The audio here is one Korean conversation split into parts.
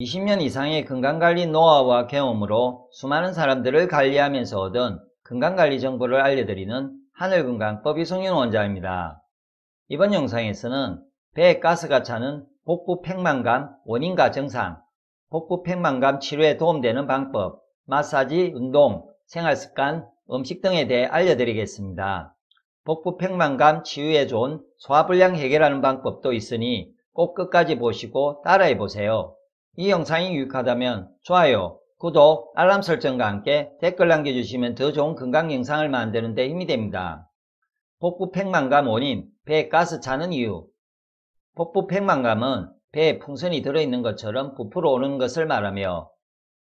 20년 이상의 건강관리 노하우와 경험으로 수많은 사람들을 관리하면서 얻은 건강관리 정보를 알려드리는 하늘건강법 이성윤 원장입니다. 이번 영상에서는 배에 가스가 차는 복부 팽만감 원인과 증상, 복부 팽만감 치료에 도움되는 방법, 마사지, 운동, 생활습관, 음식 등에 대해 알려드리겠습니다. 복부 팽만감 치유에 좋은 소화불량 해결하는 방법도 있으니 꼭 끝까지 보시고 따라해 보세요. 이 영상이 유익하다면 좋아요, 구독, 알람 설정과 함께 댓글 남겨주시면 더 좋은 건강 영상을 만드는 데 힘이 됩니다. 복부 팽만감 원인, 배에 가스 차는 이유. 복부 팽만감은 배에 풍선이 들어있는 것처럼 부풀어 오는 것을 말하며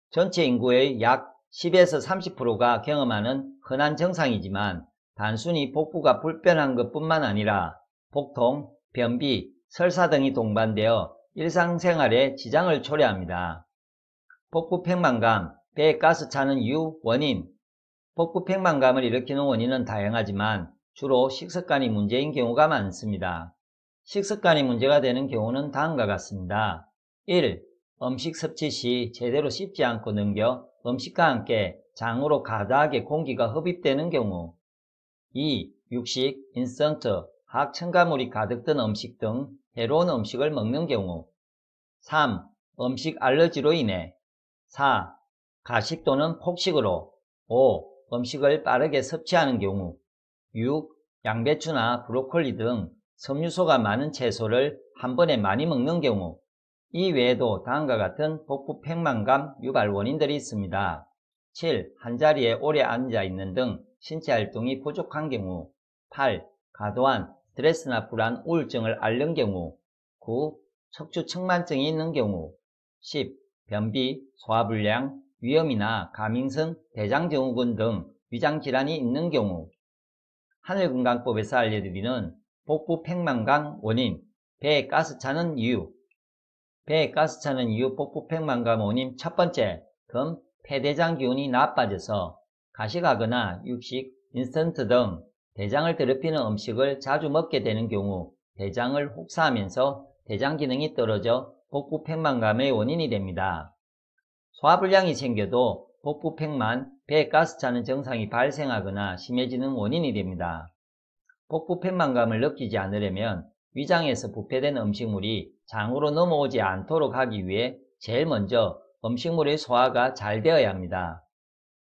전체 인구의 약 10에서 30%가 경험하는 흔한 증상이지만 단순히 복부가 불편한 것뿐만 아니라 복통, 변비, 설사 등이 동반되어 일상생활에 지장을 초래합니다. 복부 팽만감, 배에 가스 차는 이유, 원인. 복부 팽만감을 일으키는 원인은 다양하지만 주로 식습관이 문제인 경우가 많습니다. 식습관이 문제가 되는 경우는 다음과 같습니다. 1. 음식 섭취 시 제대로 씹지 않고 넘겨 음식과 함께 장으로 가다하게 공기가 흡입되는 경우. 2. 육식, 인스턴트, 화학 첨가물이 가득 든 음식 등 해로운 음식을 먹는 경우. 3. 음식 알러지로 인해. 4. 가식 또는 폭식으로. 5. 음식을 빠르게 섭취하는 경우. 6. 양배추나 브로콜리 등 섬유소가 많은 채소를 한 번에 많이 먹는 경우. 이 외에도 다음과 같은 복부 팽만감 유발 원인들이 있습니다. 7. 한자리에 오래 앉아 있는 등 신체 활동이 부족한 경우. 8. 과도한 스트레스나 불안, 우울증을 앓는 경우. 9. 척추 측만증이 있는 경우. 10. 변비, 소화불량, 위염이나 가민성, 대장증후군 등 위장질환이 있는 경우. 하늘건강법에서 알려드리는 복부 팽만감 원인, 배에 가스 차는 이유. 배에 가스 차는 이유 복부 팽만감 원인 첫 번째, 금, 폐대장 기운이 나빠져서 가식하거나 육식, 인스턴트 등 대장을 더럽히는 음식을 자주 먹게 되는 경우 대장을 혹사하면서 대장 기능이 떨어져 복부 팽만감의 원인이 됩니다. 소화불량이 생겨도 복부 팽만, 배에 가스 차는 증상이 발생하거나 심해지는 원인이 됩니다. 복부 팽만감을 느끼지 않으려면 위장에서 부패된 음식물이 장으로 넘어오지 않도록 하기 위해 제일 먼저 음식물의 소화가 잘 되어야 합니다.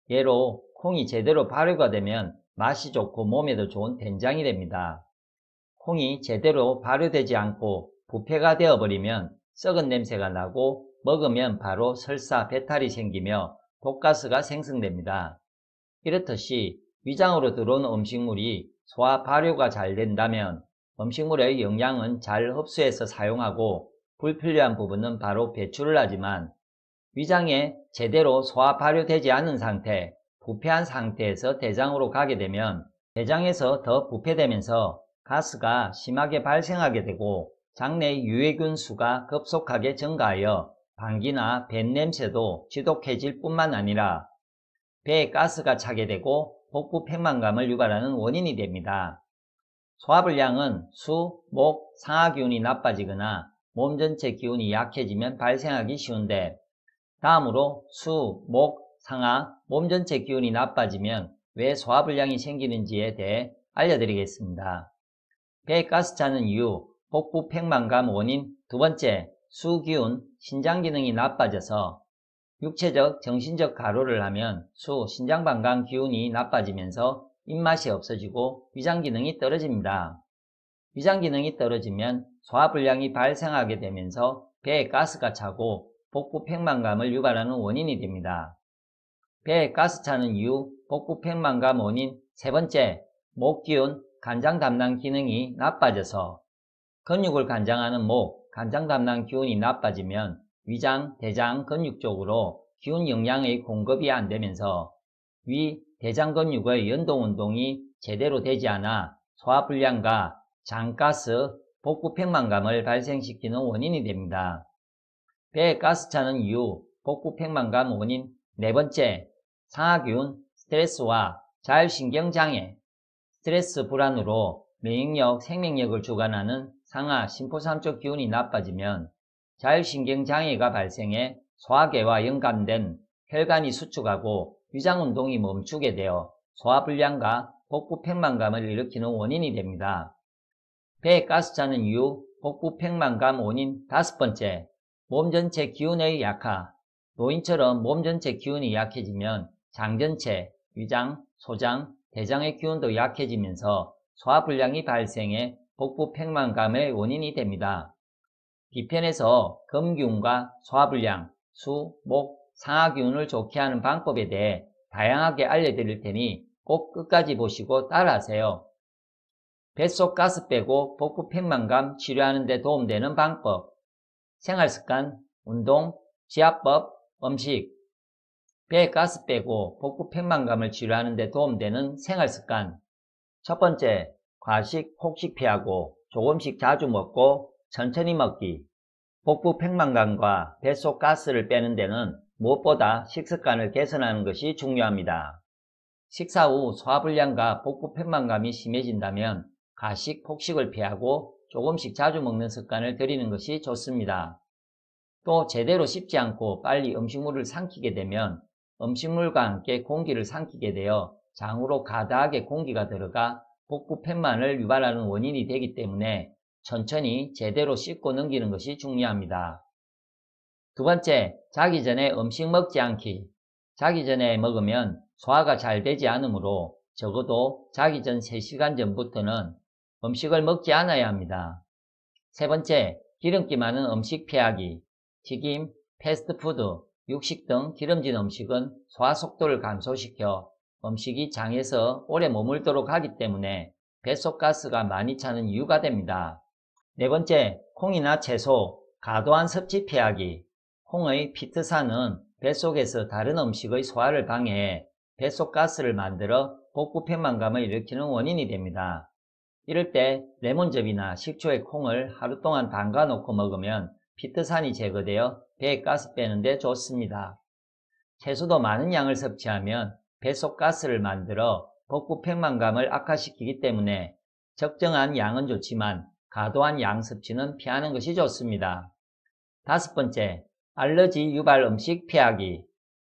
예로 콩이 제대로 발효가 되면 맛이 좋고 몸에도 좋은 된장이 됩니다. 콩이 제대로 발효되지 않고 부패가 되어버리면 썩은 냄새가 나고 먹으면 바로 설사, 배탈이 생기며 독가스가 생성됩니다. 이렇듯이 위장으로 들어온 음식물이 소화 발효가 잘 된다면 음식물의 영양은 잘 흡수해서 사용하고 불필요한 부분은 바로 배출을 하지만 위장에 제대로 소화 발효되지 않은 상태, 부패한 상태에서 대장으로 가게 되면 대장에서 더 부패되면서 가스가 심하게 발생하게 되고 장내 유해균 수가 급속하게 증가하여 방귀나 뱃냄새도 지독해질 뿐만 아니라 배에 가스가 차게 되고 복부 팽만감을 유발하는 원인이 됩니다. 소화불량은 수, 목, 상하 기운이 나빠지거나 몸 전체 기운이 약해지면 발생하기 쉬운데 다음으로 수, 목, 상하, 몸 전체 기운이 나빠지면 왜 소화불량이 생기는지에 대해 알려드리겠습니다. 배에 가스 차는 이유, 복부 팽만감 원인 두 번째, 수기운, 신장 기능이 나빠져서 육체적, 정신적 가로를 하면 수, 신장방광 기운이 나빠지면서 입맛이 없어지고 위장 기능이 떨어집니다. 위장 기능이 떨어지면 소화불량이 발생하게 되면서 배에 가스가 차고 복부 팽만감을 유발하는 원인이 됩니다. 배에 가스 차는 이유, 복부 팽만감 원인 세 번째, 목 기운, 간장 담당 기능이 나빠져서 근육을 간장하는 목, 간장 담당 기운이 나빠지면 위장, 대장 근육 쪽으로 기운 영양의 공급이 안 되면서 위, 대장 근육의 연동 운동이 제대로 되지 않아 소화불량과 장가스, 복부 팽만감을 발생시키는 원인이 됩니다. 배에 가스 차는 이유, 복부 팽만감 원인 네 번째, 상하균, 스트레스와 자율신경장애, 스트레스 불안으로免疫력, 생명력을 주관하는 상하, 심포삼쪽 기운이 나빠지면 자율신경장애가 발생해 소화계와 연관된 혈관이 수축하고 위장운동이 멈추게 되어 소화불량과 복부 팽만감을 일으키는 원인이 됩니다. 배에 가스 차는 이유, 복부 팽만감 원인 5번째, 몸 전체 기운의 약화. 노인처럼 몸 전체 기운이 약해지면 장 전체, 위장, 소장, 대장의 기운도 약해지면서 소화불량이 발생해 복부 팽만감의 원인이 됩니다. B편에서 금기운과 소화불량, 수, 목, 상하기운을 좋게 하는 방법에 대해 다양하게 알려드릴 테니 꼭 끝까지 보시고 따라하세요. 뱃속 가스 빼고 복부 팽만감 치료하는 데 도움되는 방법, 생활습관, 운동, 지압법, 음식. 배에 가스 빼고 복부 팽만감을 치료하는 데 도움되는 생활습관. 첫 번째, 과식, 폭식 피하고 조금씩 자주 먹고 천천히 먹기. 복부 팽만감과 뱃속 가스를 빼는 데는 무엇보다 식습관을 개선하는 것이 중요합니다. 식사 후 소화불량과 복부 팽만감이 심해진다면 과식, 폭식을 피하고 조금씩 자주 먹는 습관을 들이는 것이 좋습니다. 또 제대로 씹지 않고 빨리 음식물을 삼키게 되면 음식물과 함께 공기를 삼키게 되어 장으로 가다하게 공기가 들어가 복부 팽만을 유발하는 원인이 되기 때문에 천천히 제대로 씹고 넘기는 것이 중요합니다. 두 번째, 자기 전에 음식 먹지 않기. 자기 전에 먹으면 소화가 잘 되지 않으므로 적어도 자기 전 3시간 전부터는 음식을 먹지 않아야 합니다. 세 번째, 기름기 많은 음식 피하기. 튀김, 패스트푸드, 육식 등 기름진 음식은 소화 속도를 감소시켜 음식이 장에서 오래 머물도록 하기 때문에 뱃속 가스가 많이 차는 이유가 됩니다. 네 번째, 콩이나 채소, 과도한 섭취 피하기. 콩의 피트산은 뱃속에서 다른 음식의 소화를 방해해 뱃속 가스를 만들어 복부 팽만감을 일으키는 원인이 됩니다. 이럴 때 레몬즙이나 식초에 콩을 하루 동안 담가 놓고 먹으면 피트산이 제거되어 배에 가스 빼는 데 좋습니다. 채소도 많은 양을 섭취하면 뱃속 가스를 만들어 복부 팽만감을 악화시키기 때문에 적정한 양은 좋지만 과도한 양 섭취는 피하는 것이 좋습니다. 다섯 번째, 알러지 유발 음식 피하기.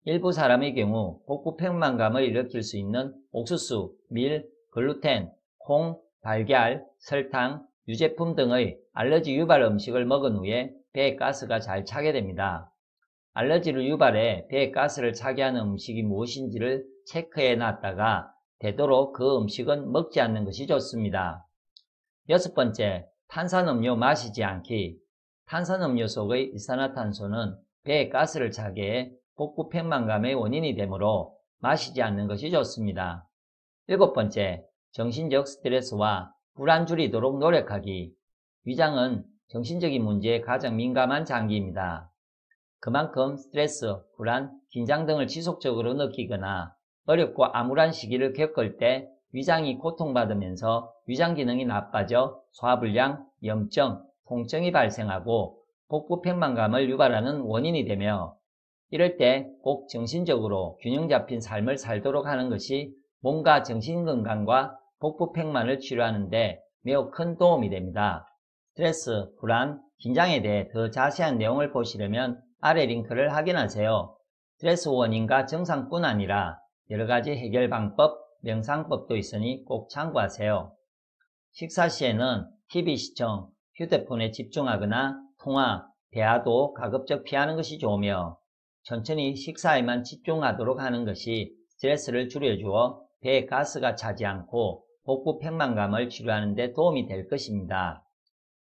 일부 사람의 경우 복부 팽만감을 일으킬 수 있는 옥수수, 밀, 글루텐, 콩, 달걀, 설탕, 유제품 등의 알러지 유발 음식을 먹은 후에 배에 가스가 잘 차게 됩니다. 알러지를 유발해 배에 가스를 차게 하는 음식이 무엇인지를 체크해 놨다가 되도록 그 음식은 먹지 않는 것이 좋습니다. 여섯 번째, 탄산음료 마시지 않기. 탄산음료 속의 일산화탄소는 배에 가스를 차게 해 복부 팽만감의 원인이 되므로 마시지 않는 것이 좋습니다. 일곱 번째, 정신적 스트레스와 불안 줄이도록 노력하기. 위장은 정신적인 문제에 가장 민감한 장기입니다. 그만큼 스트레스, 불안, 긴장 등을 지속적으로 느끼거나 어렵고 암울한 시기를 겪을 때 위장이 고통받으면서 위장 기능이 나빠져 소화불량, 염증, 통증이 발생하고 복부 팽만감을 유발하는 원인이 되며 이럴 때 꼭 정신적으로 균형 잡힌 삶을 살도록 하는 것이 몸과 정신건강과 복부 팽만을 치료하는 데 매우 큰 도움이 됩니다. 스트레스, 불안, 긴장에 대해 더 자세한 내용을 보시려면 아래 링크를 확인하세요. 스트레스 원인과 증상뿐 아니라 여러가지 해결 방법, 명상법도 있으니 꼭 참고하세요. 식사 시에는 TV 시청, 휴대폰에 집중하거나 통화, 대화도 가급적 피하는 것이 좋으며 천천히 식사에만 집중하도록 하는 것이 스트레스를 줄여주어 배에 가스가 차지 않고 복부 팽만감을 치료하는 데 도움이 될 것입니다.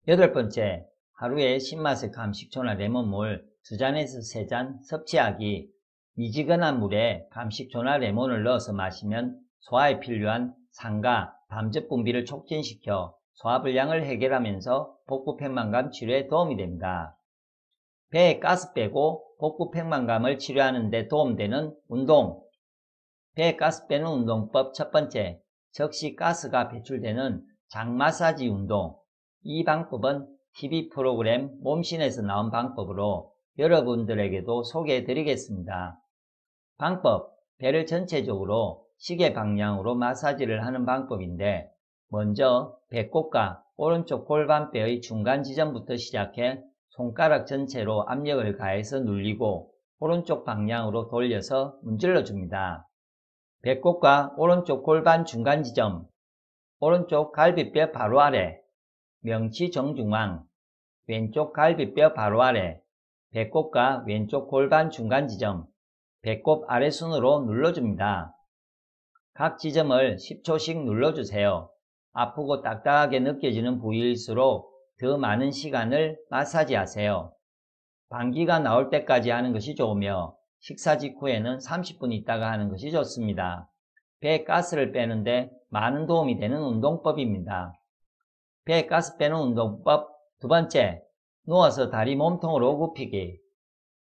여덟 번째, 하루에 신맛의 감식초나 레몬물 2잔에서 3잔 섭취하기. 미지근한 물에 감식초나 레몬을 넣어서 마시면 소화에 필요한 산과 담즙 분비를 촉진시켜 소화불량을 해결하면서 복부 팽만감 치료에 도움이 됩니다. 배에 가스 빼고 복부 팽만감을 치료하는 데 도움되는 운동. 배에 가스 빼는 운동법 첫 번째, 즉시 가스가 배출되는 장 마사지 운동. 이 방법은 TV 프로그램 몸신에서 나온 방법으로 여러분들에게도 소개해 드리겠습니다. 방법, 배를 전체적으로 시계 방향으로 마사지를 하는 방법인데 먼저 배꼽과 오른쪽 골반뼈의 중간 지점부터 시작해 손가락 전체로 압력을 가해서 눌리고 오른쪽 방향으로 돌려서 문질러 줍니다. 배꼽과 오른쪽 골반 중간 지점, 오른쪽 갈비뼈 바로 아래, 명치 정중앙, 왼쪽 갈비뼈 바로 아래, 배꼽과 왼쪽 골반 중간 지점, 배꼽 아래순으로 눌러줍니다. 각 지점을 10초씩 눌러주세요. 아프고 딱딱하게 느껴지는 부위일수록 더 많은 시간을 마사지하세요. 방귀가 나올 때까지 하는 것이 좋으며 식사 직후에는 30분 있다가 하는 것이 좋습니다. 배 가스를 빼는데 많은 도움이 되는 운동법입니다. 배 가스 빼는 운동법 두 번째, 누워서 다리 몸통으로 굽히기.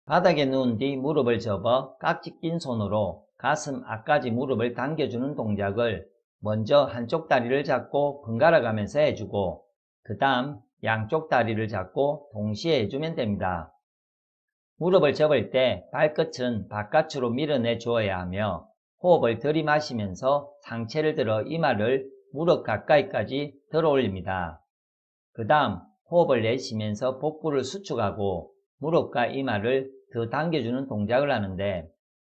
바닥에 누운 뒤 무릎을 접어 깍지 낀 손으로 가슴 앞까지 무릎을 당겨주는 동작을 먼저 한쪽 다리를 잡고 번갈아 가면서 해주고 그 다음 양쪽 다리를 잡고 동시에 해주면 됩니다. 무릎을 접을 때 발끝은 바깥으로 밀어내 주어야 하며 호흡을 들이마시면서 상체를 들어 이마를 무릎 가까이까지 들어 올립니다. 그 다음 호흡을 내쉬면서 복부를 수축하고 무릎과 이마를 더 당겨주는 동작을 하는데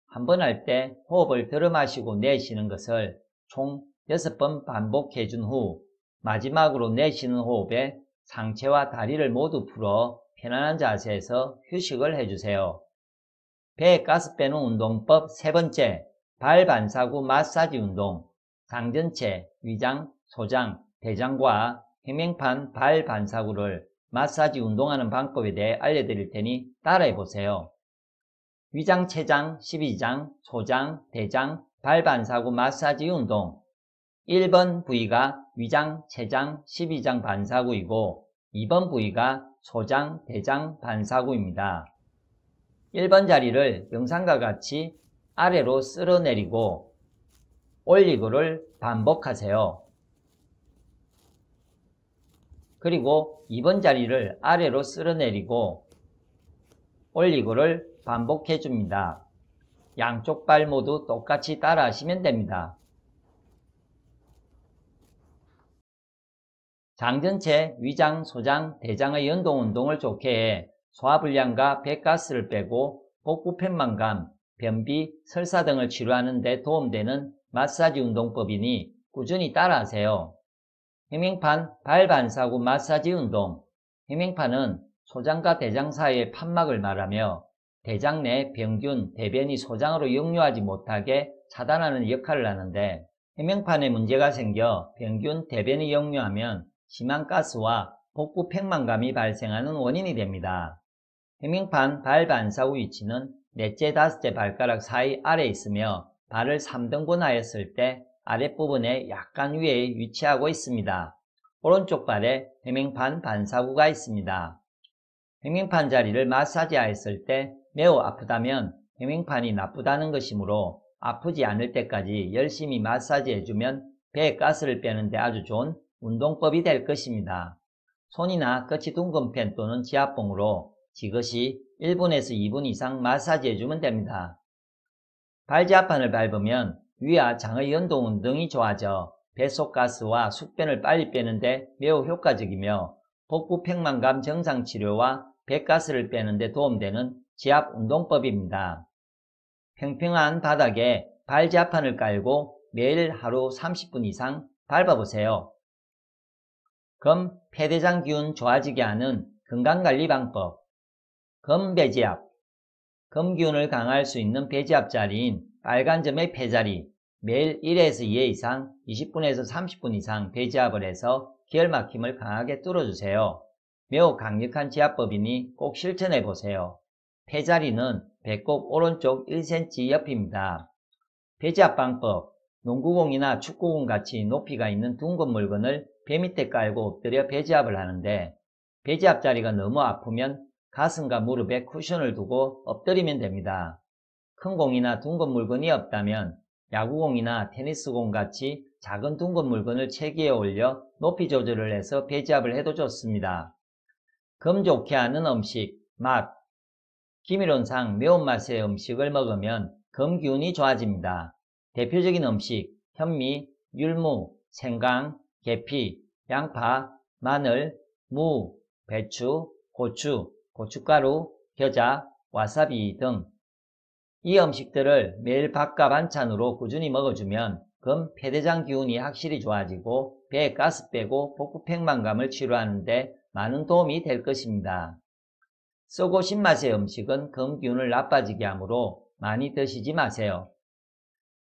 한 번 할 때 호흡을 들어 마시고 내쉬는 것을 총 6번 반복해 준 후 마지막으로 내쉬는 호흡에 상체와 다리를 모두 풀어 편안한 자세에서 휴식을 해주세요. 배 가스 빼는 운동법 세 번째, 발 반사구 마사지 운동. 장 전체, 위장, 소장, 대장과 횡행판 발 반사구를 마사지 운동하는 방법에 대해 알려드릴 테니 따라해 보세요. 위장, 췌장, 12장, 소장, 대장, 발 반사구 마사지 운동. 1번 부위가 위장, 췌장, 12장 반사구이고 2번 부위가 소장, 대장 반사구입니다. 1번 자리를 영상과 같이 아래로 쓸어내리고 올리고를 반복하세요. 그리고 2번 자리를 아래로 쓸어내리고 올리고를 반복해 줍니다. 양쪽 발 모두 똑같이 따라 하시면 됩니다. 장 전체, 위장, 소장, 대장의 연동 운동을 좋게 해 소화불량과 배가스를 빼고 복부 편만감, 변비, 설사 등을 치료하는 데 도움되는 마사지 운동법이니 꾸준히 따라하세요. 횡행판 발 반사구 마사지 운동. 횡행판은 소장과 대장 사이의 판막을 말하며 대장 내 병균, 대변이 소장으로 역류하지 못하게 차단하는 역할을 하는데 횡행판에 문제가 생겨 병균, 대변이 역류하면 심한 가스와 복부 팽만감이 발생하는 원인이 됩니다. 횡행판 발 반사구 위치는 넷째, 다섯째 발가락 사이 아래에 있으며 발을 3등분 하였을 때 아랫부분에 약간 위에 위치하고 있습니다. 오른쪽 발에 횡행판 반사구가 있습니다. 횡행판 자리를 마사지 하였을 때 매우 아프다면 횡행판이 나쁘다는 것이므로 아프지 않을 때까지 열심히 마사지 해주면 배에 가스를 빼는 데 아주 좋은 운동법이 될 것입니다. 손이나 끝이 둥근 펜 또는 지압봉으로 지그시 1분에서 2분 이상 마사지 해주면 됩니다. 발지압판을 밟으면 위와 장의 연동 운동이 좋아져 뱃속 가스와 숙변을 빨리 빼는데 매우 효과적이며 복부 팽만감 정상 치료와 배가스를 빼는데 도움되는 지압 운동법입니다. 평평한 바닥에 발지압판을 깔고 매일 하루 30분 이상 밟아보세요. 검, 폐대장 기운 좋아지게 하는 건강관리 방법. 검 배지압. 검 기운을 강화할 수 있는 배지압 자리인 빨간 점의 폐자리. 매일 1에서 2회 이상 20분에서 30분 이상 배지압을 해서 기혈막힘을 강하게 뚫어주세요. 매우 강력한 지압법이니 꼭 실천해보세요. 폐자리는 배꼽 오른쪽 1cm 옆입니다. 배지압 방법. 농구공이나 축구공 같이 높이가 있는 둥근 물건을 배 밑에 깔고 엎드려 배지압을 하는데 배지압 자리가 너무 아프면 가슴과 무릎에 쿠션을 두고 엎드리면 됩니다. 큰 공이나 둥근 물건이 없다면 야구공이나 테니스공 같이 작은 둥근 물건을 체기에 올려 높이 조절을 해서 배지압을 해도 좋습니다. 검 좋게 하는 음식, 맛. 기미론상 매운맛의 음식을 먹으면 검 기운이 좋아집니다. 대표적인 음식, 현미, 율무, 생강, 계피, 양파, 마늘, 무, 배추, 고추, 고춧가루, 겨자, 와사비 등 이 음식들을 매일 밥과 반찬으로 꾸준히 먹어주면 금, 폐대장 기운이 확실히 좋아지고 배에 가스 빼고 복부 팽만감을 치료하는 데 많은 도움이 될 것입니다. 쓰고 신맛의 음식은 금 기운을 나빠지게 하므로 많이 드시지 마세요.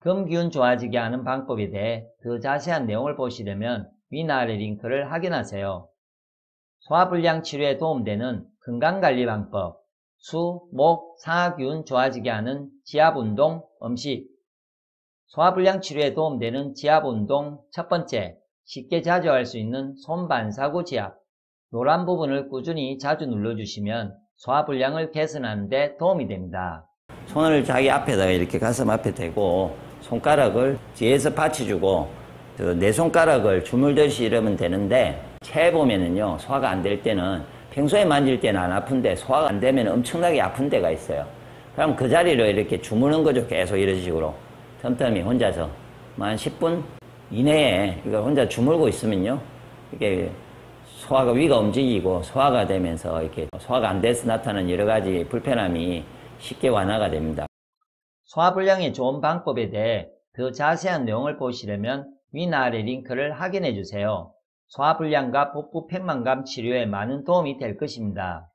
금 기운 좋아지게 하는 방법에 대해 더 자세한 내용을 보시려면 위아래 링크를 확인하세요. 소화불량 치료에 도움되는 건강관리 방법, 수, 목, 상하기운 좋아지게 하는 지압운동, 음식. 소화불량 치료에 도움되는 지압운동 첫 번째, 쉽게 자주 할 수 있는 손반사구 지압. 노란 부분을 꾸준히 자주 눌러주시면 소화불량을 개선하는 데 도움이 됩니다. 손을 자기 앞에다가 이렇게 가슴 앞에 대고 손가락을 뒤에서 받쳐주고 네 손가락을 주물듯이 이러면 되는데 체해 보면은요, 소화가 안 될 때는 평소에 만질 때는 안 아픈데 소화가 안 되면 엄청나게 아픈 데가 있어요. 그럼 그 자리를 이렇게 주무는 거죠. 계속 이런 식으로 틈틈이 혼자서 한 10분 이내에 이걸 혼자 주물고 있으면요, 이게 소화가 위가 움직이고 소화가 되면서 이렇게 소화가 안 돼서 나타나는 여러 가지 불편함이 쉽게 완화가 됩니다. 소화불량의 좋은 방법에 대해 더 자세한 내용을 보시려면 위아래 링크를 확인해 주세요. 소화불량과 복부 팽만감 치료에 많은 도움이 될 것입니다.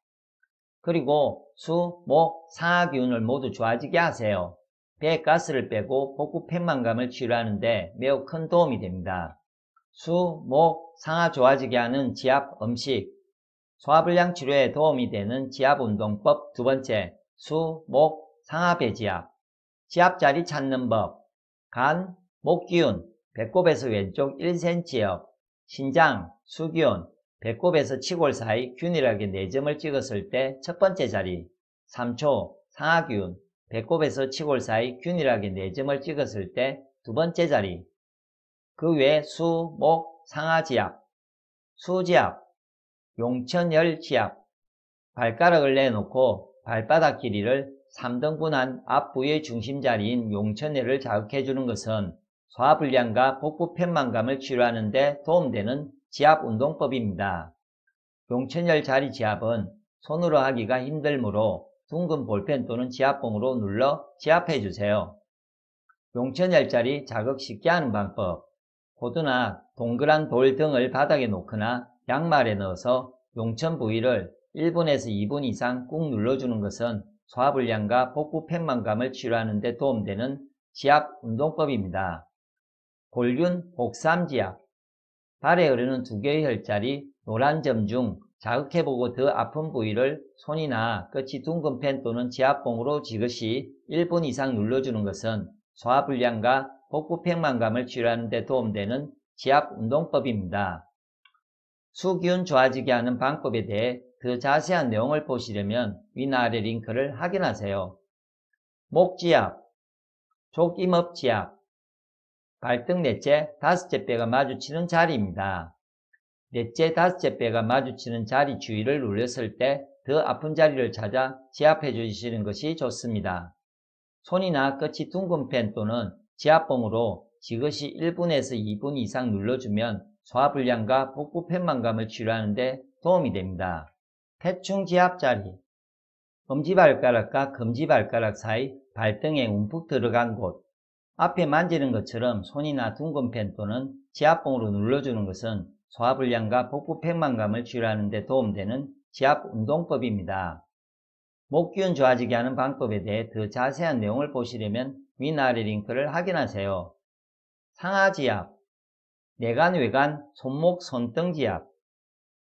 그리고 수, 목, 상하 기운을 모두 좋아지게 하세요. 배에 가스를 빼고 복부 팽만감을 치료하는 데 매우 큰 도움이 됩니다. 수, 목, 상하 좋아지게 하는 지압 음식. 소화불량 치료에 도움이 되는 지압운동법 두 번째, 수, 목, 상하 배지압. 지압자리 찾는 법. 간, 목기운, 배꼽에서 왼쪽 1cm 옆. 신장, 수기운, 배꼽에서 치골 사이 균일하게 4점을 찍었을 때 첫 번째 자리. 3초, 상하기운, 배꼽에서 치골 사이 균일하게 4점을 찍었을 때 두 번째 자리. 그 외 수, 목, 상하지압, 수지압, 용천열지압. 발가락을 내놓고 발바닥 길이를 3등분한 앞부의 중심자리인 용천열을 자극해주는 것은 소화불량과 복부 팽만감을 치료하는 데 도움되는 지압운동법입니다. 용천열 자리 지압은 손으로 하기가 힘들므로 둥근 볼펜 또는 지압봉으로 눌러 지압해주세요. 용천열 자리 자극 쉽게 하는 방법. 고드나 동그란 돌 등을 바닥에 놓거나 양말에 넣어서 용천 부위를 1분에서 2분 이상 꾹 눌러주는 것은 소화불량과 복부 팽만감을 치료하는 데 도움되는 지압 운동법입니다. 골균 복삼지압. 발에 흐르는 2개의 혈자리 노란 점 중 자극해보고 더 아픈 부위를 손이나 끝이 둥근 펜 또는 지압봉으로 지그시 1분 이상 눌러주는 것은 소화불량과 복부 팽만감을 치료하는 데 도움되는 지압 운동법입니다. 수기운 좋아지게 하는 방법에 대해 더 자세한 내용을 보시려면 위아래 링크를 확인하세요. 목지압, 족임업지압. 발등 넷째, 다섯째 뼈가 마주치는 자리입니다. 넷째, 다섯째 뼈가 마주치는 자리 주위를 눌렸을 때 더 아픈 자리를 찾아 지압해 주시는 것이 좋습니다. 손이나 끝이 둥근 펜 또는 지압봉으로 지그시 1분에서 2분 이상 눌러주면 소화불량과 복부 팽만감을 치료하는 데 도움이 됩니다. 태충지압 자리. 엄지발가락과 검지발가락 사이 발등에 움푹 들어간 곳. 앞에 만지는 것처럼 손이나 둥근 펜 또는 지압봉으로 눌러주는 것은 소화불량과 복부 팽만감을 치료하는 데 도움되는 지압 운동법입니다. 목기운 좋아지게 하는 방법에 대해 더 자세한 내용을 보시려면 위아래 링크를 확인하세요. 상하지압, 내간, 외간, 손목, 손등지압.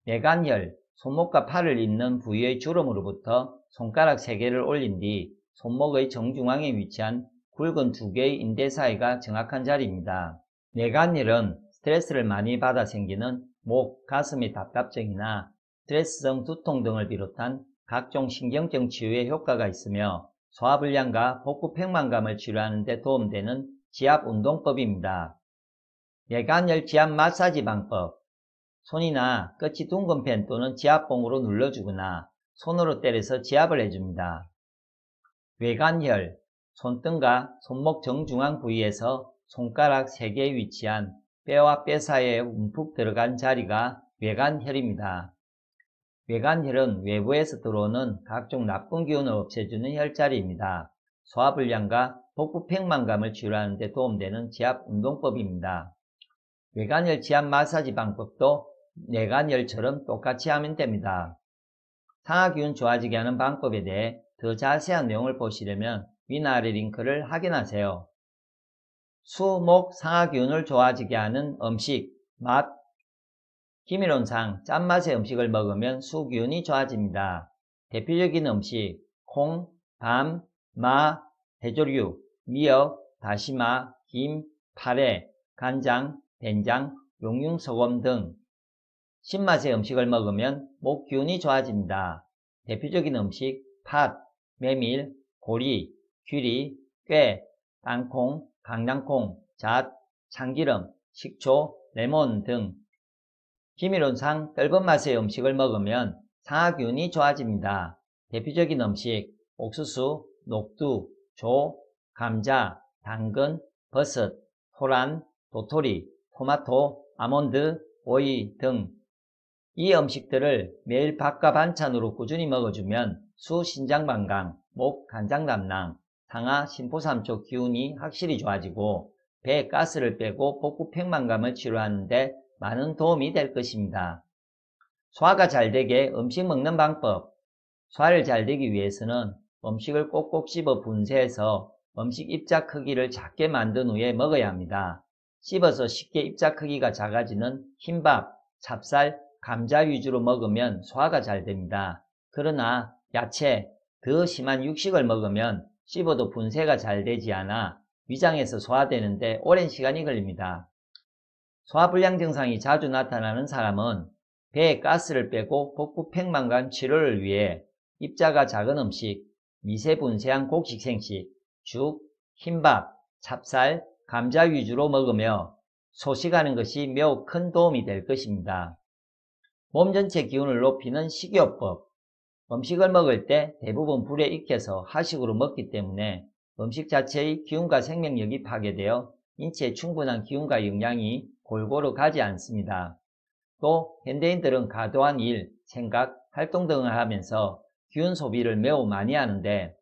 내간혈, 손목과 팔을 잇는 부위의 주름으로부터 손가락 3개를 올린 뒤 손목의 정중앙에 위치한 굵은 2개의 인대 사이가 정확한 자리입니다. 내간혈은 스트레스를 많이 받아 생기는 목, 가슴의 답답증이나 스트레스성 두통 등을 비롯한 각종 신경증 치유에 효과가 있으며 소화불량과 복부 팽만감을 치료하는 데 도움되는 지압 운동법입니다. 내간혈 지압 마사지 방법. 손이나 끝이 둥근 펜 또는 지압봉으로 눌러주거나 손으로 때려서 지압을 해줍니다. 외간혈, 손등과 손목 정중앙 부위에서 손가락 3개에 위치한 뼈와 뼈 사이에 움푹 들어간 자리가 외간혈입니다. 외간혈은 외부에서 들어오는 각종 나쁜 기운을 없애주는 혈자리입니다. 소화불량과 복부 팽만감을 치료하는 데 도움되는 지압운동법입니다. 외간혈 지압 마사지 방법도 뇌간혈처럼 똑같이 하면 됩니다. 상하기운 좋아지게 하는 방법에 대해 더 자세한 내용을 보시려면 위나 아래 링크를 확인하세요. 수, 목, 상하기운을 좋아지게 하는 음식, 맛. 기미론상 짠맛의 음식을 먹으면 수기운이 좋아집니다. 대표적인 음식, 콩, 밤, 마, 해조류, 미역, 다시마, 김, 파래, 간장, 된장, 용융소금 등. 신맛의 음식을 먹으면 목기운이 좋아집니다. 대표적인 음식, 팥, 메밀, 보리, 귀리, 꾀, 땅콩, 강낭콩, 잣, 참기름, 식초, 레몬 등. 기미론상 떫은 맛의 음식을 먹으면 상하기운이 좋아집니다. 대표적인 음식, 옥수수, 녹두, 조, 감자, 당근, 버섯, 토란, 도토리, 토마토, 아몬드, 오이 등. 이 음식들을 매일 밥과 반찬으로 꾸준히 먹어주면 수, 신장방광, 목, 간장담낭, 상하, 심포삼초 기운이 확실히 좋아지고 배에 가스를 빼고 복부 팽만감을 치료하는데 많은 도움이 될 것입니다. 소화가 잘 되게 음식 먹는 방법. 소화를 잘 되기 위해서는 음식을 꼭꼭 씹어 분쇄해서 음식 입자 크기를 작게 만든 후에 먹어야 합니다. 씹어서 쉽게 입자 크기가 작아지는 흰밥, 찹쌀, 감자 위주로 먹으면 소화가 잘 됩니다. 그러나 야채, 더 심한 육식을 먹으면 씹어도 분쇄가 잘 되지 않아 위장에서 소화되는데 오랜 시간이 걸립니다. 소화불량 증상이 자주 나타나는 사람은 배에 가스를 빼고 복부 팽만감 치료를 위해 입자가 작은 음식, 미세 분쇄한 곡식 생식, 죽, 흰밥, 찹쌀, 감자 위주로 먹으며 소식하는 것이 매우 큰 도움이 될 것입니다. 몸 전체 기운을 높이는 식이요법. 음식을 먹을 때 대부분 불에 익혀서 하식으로 먹기 때문에 음식 자체의 기운과 생명력이 파괴되어 인체에 충분한 기운과 영양이 골고루 가지 않습니다. 또 현대인들은 과도한 일, 생각, 활동 등을 하면서 기운 소비를 매우 많이 하는데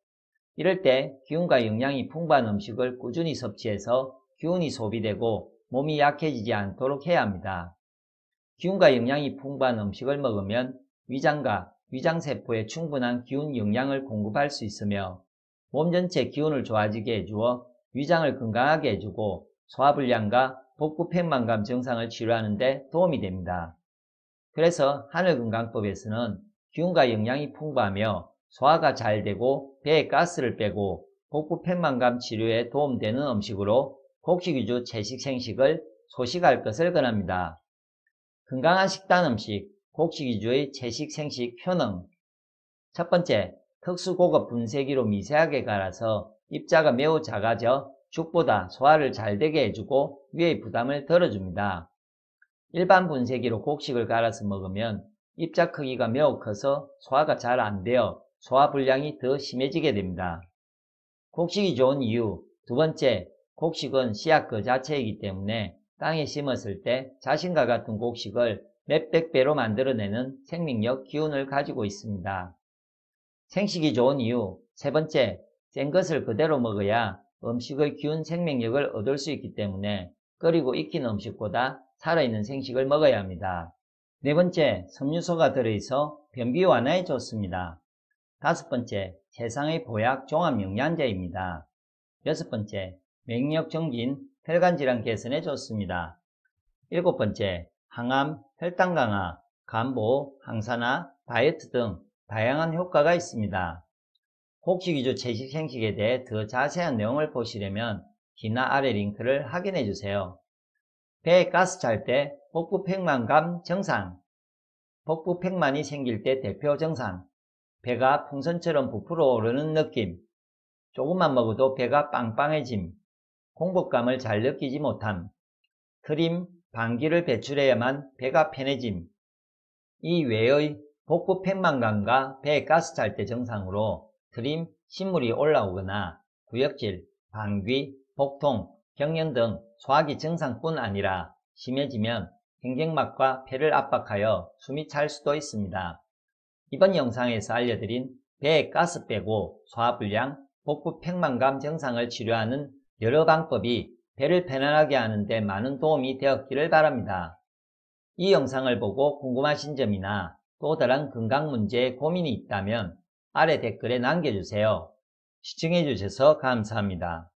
이럴 때 기운과 영양이 풍부한 음식을 꾸준히 섭취해서 기운이 소비되고 몸이 약해지지 않도록 해야 합니다. 기운과 영양이 풍부한 음식을 먹으면 위장과 위장세포에 충분한 기운 영양을 공급할 수 있으며 몸 전체 기운을 좋아지게 해주어 위장을 건강하게 해주고 소화불량과 복부 팽만감 증상을 치료하는 데 도움이 됩니다. 그래서 하늘건강법에서는 기운과 영양이 풍부하며 소화가 잘 되고 배에 가스를 빼고 복부 팽만감 치료에 도움되는 음식으로 곡식 위주 채식 생식을 소식할 것을 권합니다. 건강한 식단 음식, 곡식 위주의 채식 생식 효능. 첫 번째, 특수고급 분쇄기로 미세하게 갈아서 입자가 매우 작아져 죽보다 소화를 잘 되게 해주고 위의 부담을 덜어줍니다. 일반 분쇄기로 곡식을 갈아서 먹으면 입자 크기가 매우 커서 소화가 잘 안되어 소화불량이 더 심해지게 됩니다. 곡식이 좋은 이유. 두 번째, 곡식은 씨앗 그 자체이기 때문에 땅에 심었을 때 자신과 같은 곡식을 몇백 배로 만들어내는 생명력, 기운을 가지고 있습니다. 생식이 좋은 이유. 세 번째, 센 것을 그대로 먹어야 음식의 기운, 생명력을 얻을 수 있기 때문에 끓이고 익힌 음식보다 살아있는 생식을 먹어야 합니다. 네 번째, 섬유소가 들어있어 변비 완화에 좋습니다. 다섯 번째, 세상의 보약 종합영양제입니다. 여섯 번째,免疫 증진, 혈관질환 개선에 좋습니다. 일곱 번째, 항암, 혈당 강화, 간보, 항산화, 다이어트 등 다양한 효과가 있습니다. 곡식 위주 채식 생식에 대해 더 자세한 내용을 보시려면 기나 아래 링크를 확인해 주세요. 배에 가스 찰 때 복부 팽만감 증상. 복부 팽만이 생길 때 대표 증상. 배가 풍선처럼 부풀어 오르는 느낌. 조금만 먹어도 배가 빵빵해짐. 공복감을 잘 느끼지 못함. 트림, 방기를 배출해야만 배가 편해짐. 이 외의 복부 팽만감과 배에 가스 찰 때 증상으로 트림, 신물이 올라오거나 구역질, 방귀, 복통, 경련 등 소화기 증상뿐 아니라 심해지면 횡격막과 폐를 압박하여 숨이 찰 수도 있습니다. 이번 영상에서 알려드린 배에 가스 빼고 소화불량, 복부 팽만감 증상을 치료하는 여러 방법이 배를 편안하게 하는 데 많은 도움이 되었기를 바랍니다. 이 영상을 보고 궁금하신 점이나 또 다른 건강 문제에 고민이 있다면 아래 댓글에 남겨주세요. 시청해주셔서 감사합니다.